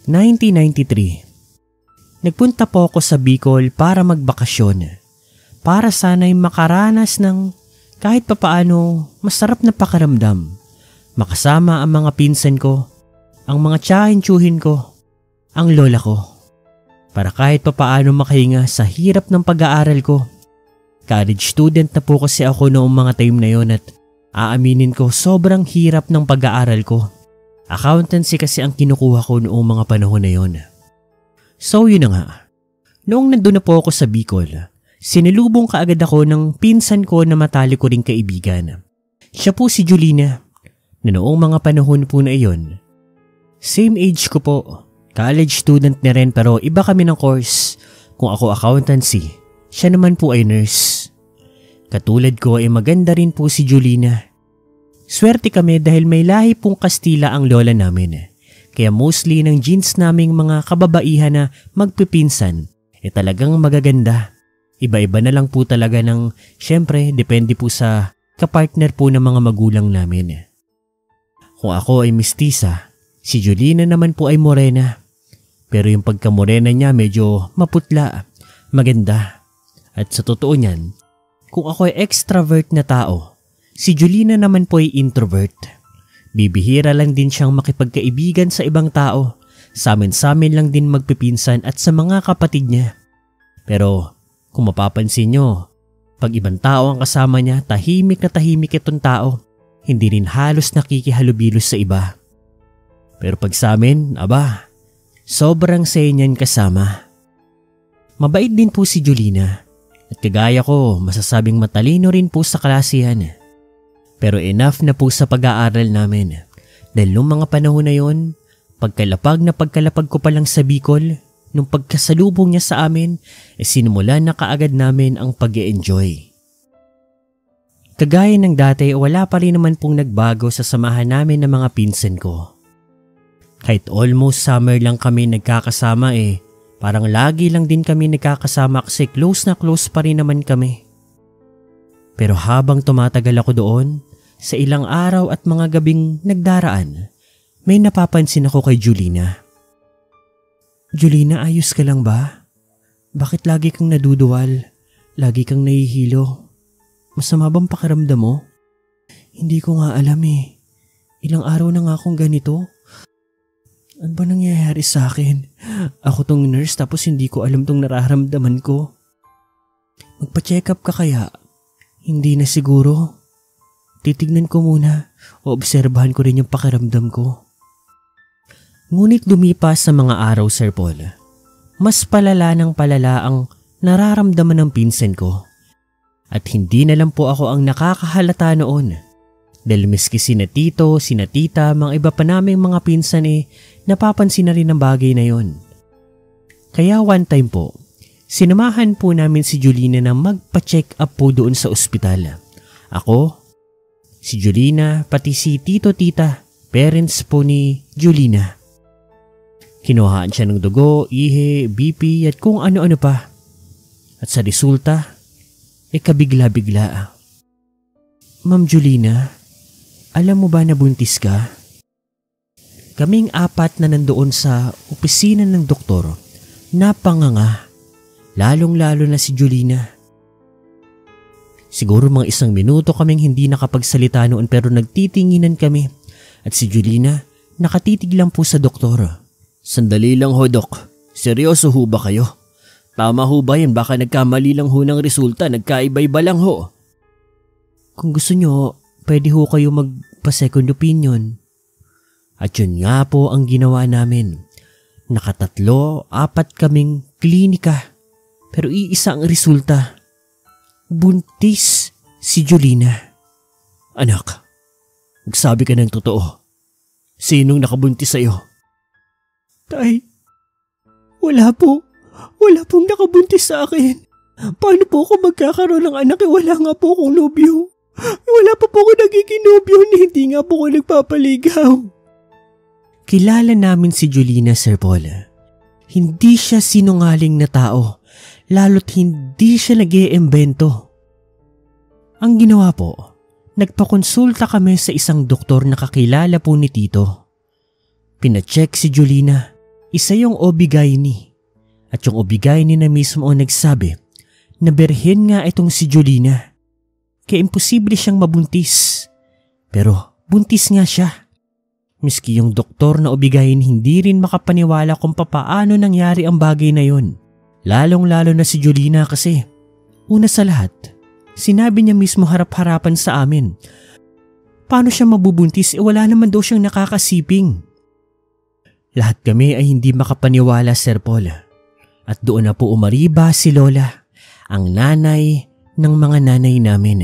1993. Nagpunta po ako sa Bicol para magbakasyon. Para sana'y makaranas ng kahit papaano masarap na pakiramdam. Makasama ang mga pinsan ko, ang mga tiyahin-tiyuhin ko, ang lola ko. Para kahit papaano makahinga sa hirap ng pag-aaral ko. College student na po kasi ako noong mga time na yon at aaminin ko sobrang hirap ng pag-aaral ko. Accountancy kasi ang kinukuha ko noong mga panahon na yon. So yun na nga. Noong nandun na po ako sa Bicol, sinilubong kaagad ako ng pinsan ko na matalik ko ring kaibigan. Siya po si Julina, na noong mga panahon po na iyon. Same age ko po, college student na rin pero iba kami ng course. Kung ako accountancy, siya naman po ay nurse. Katulad ko ay maganda rin po si Julina. Swerte kami dahil may lahi pong Kastila ang lola namin. Kaya mostly ng genes naming mga kababaihan na magpipinsan talagang magaganda. Iba-iba na lang po talaga ng syempre depende po sa kapartner po ng mga magulang namin. Kung ako ay mistisa, si Julina naman po ay morena. Pero yung pagka-morena niya medyo maputla, maganda. At sa totoo niyan, kung ako ay extrovert na tao, si Julina naman po ay introvert. Bibihira lang din siyang makipagkaibigan sa ibang tao. Sa amin lang din magpipinsan at sa mga kapatid niya. Pero kung mapapansin nyo, pag ibang tao ang kasama niya, tahimik na tahimik itong tao. Hindi rin halos nakikihalubilos sa iba. Pero pag sa amin, sobrang saya niyan kasama. Mabait din po si Julina. At kagaya ko, masasabing matalino rin po sa klase yan. Pero enough na po sa pag-aaral namin. Dahil nung mga panahon na yon, pagkalapag ko pa lang sa Bicol, nung pagkasalubong niya sa amin, sinimula na kaagad namin ang pag-e-enjoy. Kagaya ng dati, wala pa rin naman pong nagbago sa samahan namin ng mga pinsan ko. Kahit almost summer lang kami nagkakasama parang lagi lang din kami nagkakasama kasi close na close pa rin naman kami. Pero habang tumatagal ako doon, sa ilang araw at mga gabing nagdaraan, may napapansin ako kay Julina. Julina, ayos ka lang ba? Bakit lagi kang naduduwal? Lagi kang nahihilo? Masama bang pakiramdam mo? Hindi ko nga alam Ilang araw na nga akong ganito. Ano ba nangyayari sa akin? Ako tong nurse tapos hindi ko alam tong nararamdaman ko. Magpa-check up ka kaya? Hindi na siguro. Titignan ko muna o obserbahan ko rin yung pakiramdam ko. Ngunit lumipas sa mga araw, Sir Paul. Mas palala ng palala ang nararamdaman ng pinsan ko. At hindi na lang po ako ang nakakahalata noon. Dahil miski sina tito, sina tita, mga iba pa naming mga pinsan napapansin na rin ang bagay na yon. Kaya one time po, sinamahan po namin si Julina na magpa-check up po doon sa ospital. Ako, si Julina, pati si tito-tita, parents po ni Julina. Kinuhaan siya ng dugo, ihe, BP at kung ano-ano pa. At sa resulta, kabigla-bigla. Ma'am Julina, alam mo ba na buntis ka? Kaming apat na nandoon sa opisina ng doktor, napanganga, lalong-lalo na si Julina. Siguro mga 1 minuto kaming hindi nakapagsalita noon pero nagtitinginan kami at si Julina nakatitig lang po sa doktor. Sandali lang ho, Dok. Seryoso ho ba kayo? Tama ho ba yan? Baka nagkamali lang ho ng resulta, nagkaiba-iba lang ho. Kung gusto nyo, pwede ho kayo magpa-second opinion. At yun nga po ang ginawa namin. 4 kaming klinika. Pero iisa ang resulta. Buntis si Julina. Anak, magsabi ka ng totoo. Sinong nakabuntis sa'yo? Tay, wala po. Wala pong nakabuntis sa akin. Paano po ako magkakaroon ng anak? Wala nga po akong nobyo. Wala pa po ako nagiging nobyo. Hindi nga po ako nagpapaligaw. Kilala namin si Julina, Sir Paul. Hindi siya sinungaling na tao. Lalo't hindi siya nag-iimbento. Ang ginawa po, nagpakonsulta kami sa isang doktor na kakilala po ni Tito. Pinacheck si Julina. Isa yung Obigaini. At yung Obigaini na mismo ang nagsabi na berhen nga itong si Julina. Kaya imposible siyang mabuntis. Pero buntis nga siya. Miski yung doktor na Obigaini hindi rin makapaniwala kung papaano nangyari ang bagay na yun. Lalong-lalo na si Julina kasi una sa lahat, sinabi niya mismo harap-harapan sa amin. Paano siya mabubuntis wala naman daw siyang nakakasiping. Lahat kami ay hindi makapaniwala, Sir Paul. At doon na po umariba si Lola, ang nanay ng mga nanay namin.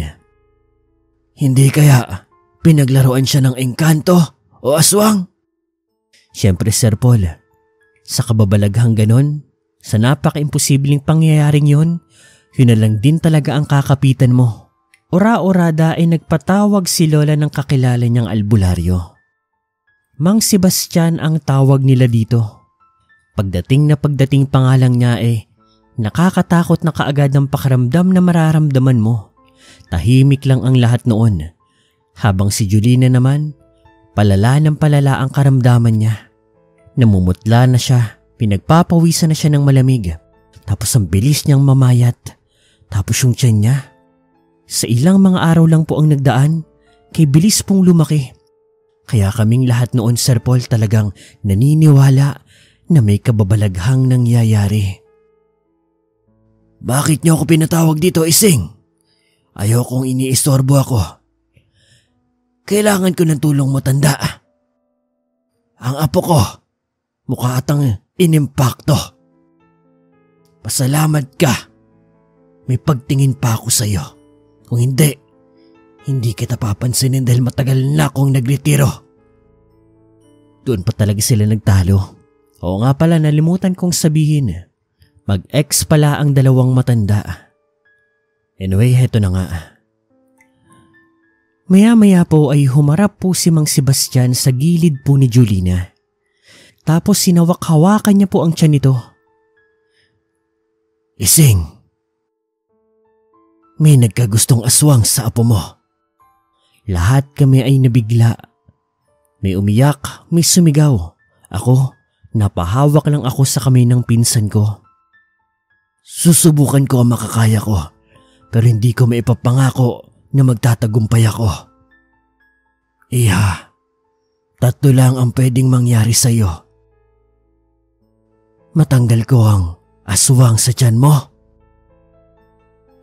Hindi kaya pinaglaruan siya ng engkanto o aswang? Siyempre, Sir Paul, sa kababalaghang ganon, sa napaka-imposibleng pangyayaring yun, yun na lang din talaga ang kakapitan mo. Ora-orada ay nagpatawag si Lola ng kakilala niyang albularyo. Mang Sebastian ang tawag nila dito. Pagdating pangalang niya nakakatakot na kaagad ang pakiramdam na mararamdaman mo. Tahimik lang ang lahat noon. Habang si Julina naman, palala ng palala ang karamdaman niya. Namumutla na siya, pinagpapawisan na siya ng malamig. Tapos ang bilis niyang mamayat. Tapos yung tiyan niya. Sa ilang mga araw lang po ang nagdaan, kay bilis pong lumaki. Kaya kaming lahat noon, Sir Paul, talagang naniniwala na may kababalaghang nangyayari. Bakit niyo ako pinatawag dito, Ising? Ayokong iniistorbo ako. Kailangan ko ng tulong mo, tanda. Ang apo ko, mukha atang inimpakto. Pasalamat ka. May pagtingin pa ako sa'yo. Kung hindi kita papansinin dahil matagal na akong nagretiro. Doon pa talaga sila nagtalo. Oo nga pala, nalimutan kong sabihin. Mag-ex pala ang dalawang matanda. Anyway, heto na nga. Maya-maya po ay humarap po si Mang Sebastian sa gilid po ni Julina. Tapos sinawak-hawakan niya po ang tiyan nito. Ising, may nagkagustong aswang sa apo mo. Lahat kami ay nabigla. May umiyak, may sumigaw. Ako, napahawak lang ako sa kamay ng pinsan ko. Susubukan ko ang makakaya ko, pero hindi ko maipapangako na magtatagumpay ako. Iha, 3 lang ang pwedeng mangyari sa iyo. Matanggal ko ang aswang sa tiyan mo.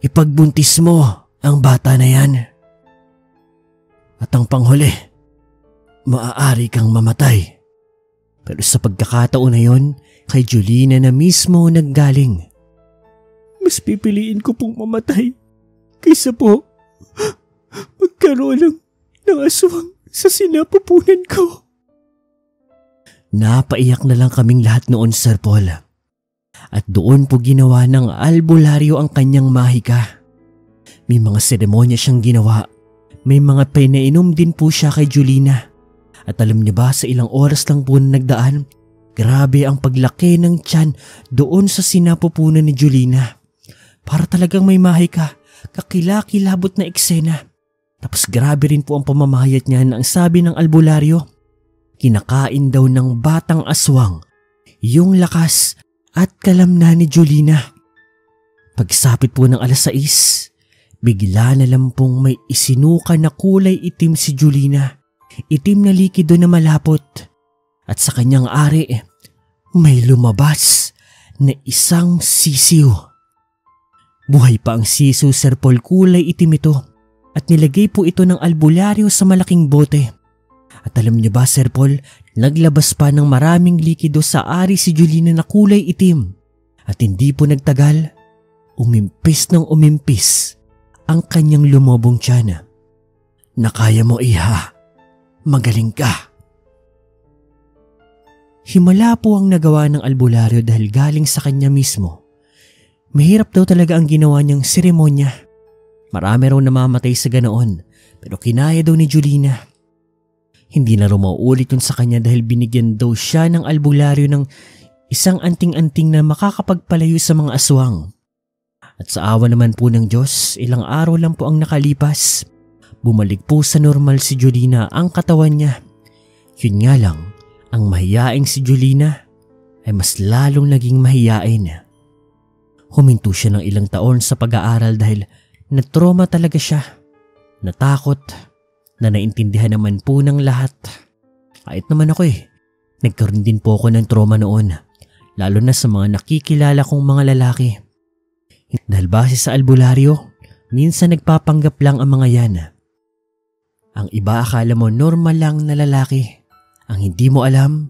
Ipagbuntis mo ang bata na yan. At ang panghuli, maaari kang mamatay. Pero sa pagkakataon na yon, kay Julina na mismo naggaling. Mas pipiliin ko pong mamatay kaysa po magkaroon ng aswang sa sinapupunan ko. Napaiyak na lang kaming lahat noon, Sir Paul. At doon po ginawa ng albularyo ang kanyang mahika. May mga seremonya siyang ginawa. May mga pinainom din po siya kay Julina. At alam niyo ba, sa ilang oras lang po na nagdaan, grabe ang paglaki ng tiyan doon sa sinapupunan ni Julina. Para talagang may mahika, kakilakilabot na eksena. Tapos grabe rin po ang pamamayat niya na ang sabi ng albularyo, kinakain daw ng batang aswang yung lakas at kalamnan ni Julina. Pagsapit po ng 6:00, bigla na lang pong may isinuka na kulay itim si Julina. Itim na likido na malapot. At sa kanyang ari, may lumabas na isang sisiw. Buhay pa ang sisiw, Sir Paul, kulay itim ito. At nilagay po ito ng albularyo sa malaking bote. At alam niyo ba, Sir Paul, naglabas pa ng maraming likido sa ari si Julina na kulay itim. At hindi po nagtagal, umimpis ng umimpis ang kanyang lumobong tiyan. Nakaya mo, iha. Magaling ka. Himala po ang nagawa ng albularyo dahil galing sa kanya mismo. Mahirap daw talaga ang ginawa niyang seremonya. Marami raw namamatay sa ganoon, pero kinaya daw ni Julina. Hindi na raw mauulit yun sa kanya dahil binigyan daw siya ng albularyo ng isang anting-anting na makakapagpalayo sa mga aswang. At sa awa naman po ng Diyos, ilang araw lang po ang nakalipas. Bumalik po sa normal si Julina ang katawan niya. Yun nga lang, ang mahiyaing si Julina, ay mas lalong naging mahiyain. Huminto siya ng ilang taon sa pag-aaral dahil na-trauma talaga siya. Natakot na naintindihan naman po ng lahat. Kahit naman ako nagkaroon din po ako ng trauma noon, lalo na sa mga nakikilala kong mga lalaki. Dahil base sa albularyo, minsan nagpapanggap lang ang mga yan. Ang iba akala mo normal lang na lalaki. Ang hindi mo alam,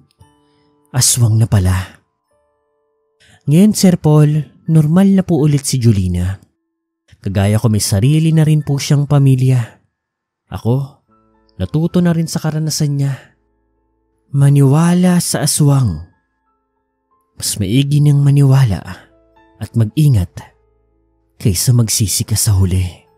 aswang na pala. Ngayon, Sir Paul, normal na po ulit si Julina. Kagaya ko, may sarili na rin po siyang pamilya. Ako, natuto na rin sa karanasan niya. Maniwala sa aswang. Mas maigi niyang maniwala at mag-ingat kaysa magsisi ka sa huli.